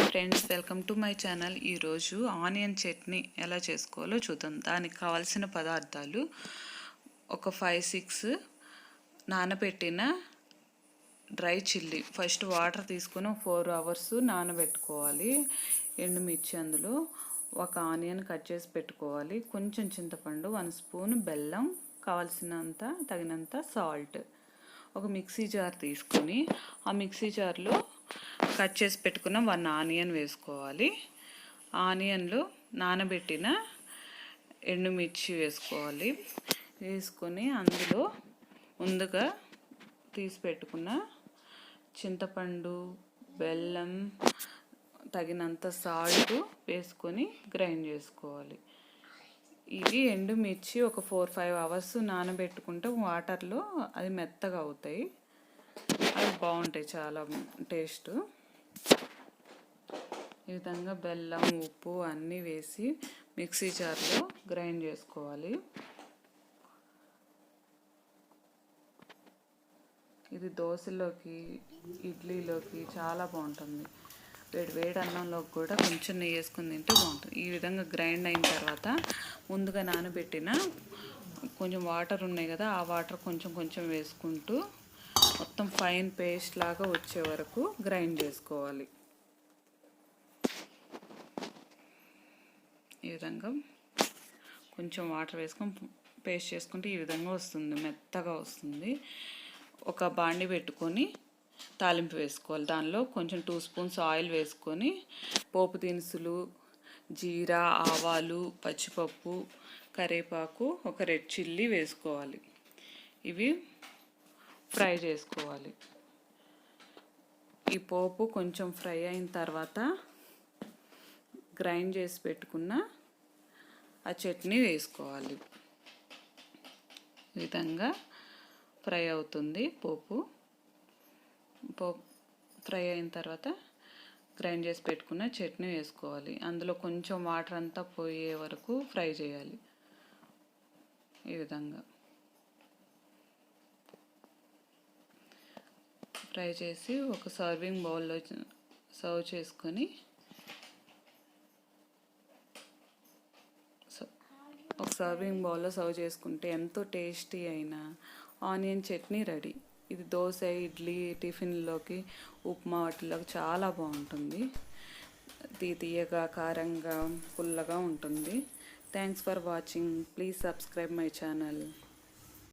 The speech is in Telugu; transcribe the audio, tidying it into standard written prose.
Friends, welcome to my channel. ఈరోజు ఆనియన్ చట్నీ ఎలా చేసుకోవాలో చూద్దాం. దానికి కావాల్సిన పదార్థాలు: ఒక 5-6 నానబెట్టిన డ్రై చిల్లీ. ఫస్ట్ వాటర్ తీసుకొని 4 అవర్స్ నానబెట్టుకోవాలి. ఎండుమిర్చి, అందులో ఒక ఆనియన్ కట్ చేసి పెట్టుకోవాలి. కొంచెం చింతపండు, 1 స్పూన్ బెల్లం, కావాల్సినంత తగినంత సాల్ట్. ఒక మిక్సీ జార్ తీసుకొని ఆ మిక్సీ జార్లో కట్ చేసి పెట్టుకున్న 1 ఆనియన్ వేసుకోవాలి. ఆనియన్లో నానబెట్టిన ఎండుమిర్చి వేసుకోవాలి. వేసుకొని అందులో ముందుగా తీసి పెట్టుకున్న చింతపండు, బెల్లం, తగినంత సాల్ట్ వేసుకొని గ్రైండ్ చేసుకోవాలి. ఇవి ఎండుమిర్చి ఒక 4-5 అవర్స్ నానబెట్టుకుంటే వాటర్లో అది మెత్తగా అవుతాయి. అవి బాగుంటాయి, చాలా టేస్ట్. ఈ విధంగా బెల్లం, ఉప్పు అన్నీ వేసి మిక్సీ జార్లో గ్రైండ్ చేసుకోవాలి. ఇది దోశలోకి, ఇడ్లీలోకి చాలా బాగుంటుంది. వేడి అన్నంలోకి కూడా కొంచెం నెయ్యి వేసుకుని తింటే బాగుంటుంది. ఈ విధంగా గ్రైండ్ అయిన తర్వాత ముందుగా నానబెట్టిన కొంచెం వాటర్ ఉన్నాయి కదా, ఆ వాటర్ కొంచెం వేసుకుంటూ మొత్తం ఫైన్ పేస్ట్ లాగా వచ్చే వరకు గ్రైండ్ చేసుకోవాలి. ఈ విధంగా కొంచెం వాటర్ వేసుకొని పేస్ట్ చేసుకుంటే ఈ విధంగా వస్తుంది, మెత్తగా వస్తుంది. ఒక బాండి పెట్టుకొని తాలింపు వేసుకోవాలి. దానిలో కొంచెం 2 స్పూన్స్ ఆయిల్ వేసుకొని పోపు దినుసులు, జీరా, ఆవాలు, పచ్చిపప్పు, కరివేపాకు, ఒక రెడ్ చిల్లీ వేసుకోవాలి. ఇవి ఫ్రై చేసుకోవాలి. ఈ పోపు కొంచెం ఫ్రై అయిన తర్వాత గ్రైండ్ చేసి పెట్టుకున్న ఆ చట్నీ వేసుకోవాలి. ఈ విధంగా ఫ్రై అవుతుంది. పోపు ఫ్రై అయిన తర్వాత గ్రైండ్ చేసి పెట్టుకున్న చట్నీ వేసుకోవాలి. అందులో కొంచెం వాటర్ అంతా పోయే వరకు ఫ్రై చేయాలి. ఈ విధంగా ఫ్రై చేసి ఒక సర్వింగ్ బౌల్లో సర్వ్ చేసుకొని ఒక సర్వింగ్ బౌల్లో సర్వ్ చేసుకుంటే ఎంతో టేస్టీ అయిన ఆనియన్ చట్నీ రెడీ. ఇది దోశ, ఇడ్లీ, టిఫిన్లోకి, ఉప్మా వాటిలోకి చాలా బాగుంటుంది. తీయగా, కారంగా, పుల్లగా ఉంటుంది. Thanks for watching. Please subscribe my channel.